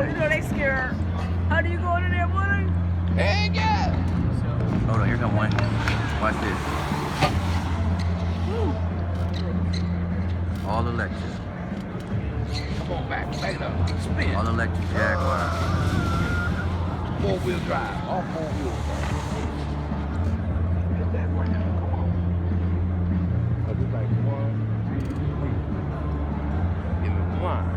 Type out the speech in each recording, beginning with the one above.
you know they scared. How do you go into there, buddy? Hey, yeah. Hold on, here come one. Watch this. All electric. Come on back it up. Spin. All electric Jaguar. 4-wheel drive. All 4-wheel drive. Get that right now. Come on. I'll be like 1, 2, 3. In the line.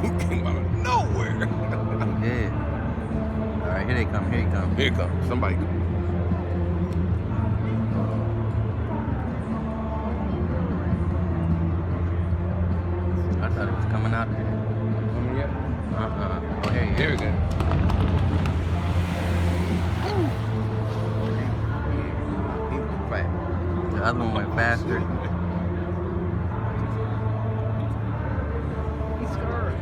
Dude came out of nowhere. Yeah. All right, here they come. Here he comes. Here it comes. Somebody come. I thought it was coming out of there. Coming yet? Oh, here he is. Here we go. He was fast. The other one went faster. He's scared.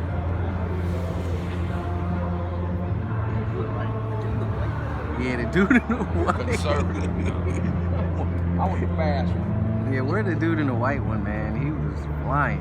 Yeah, the dude in the white. Conservative. I was the fast one. Yeah, where the dude in the white one, man? He was flying.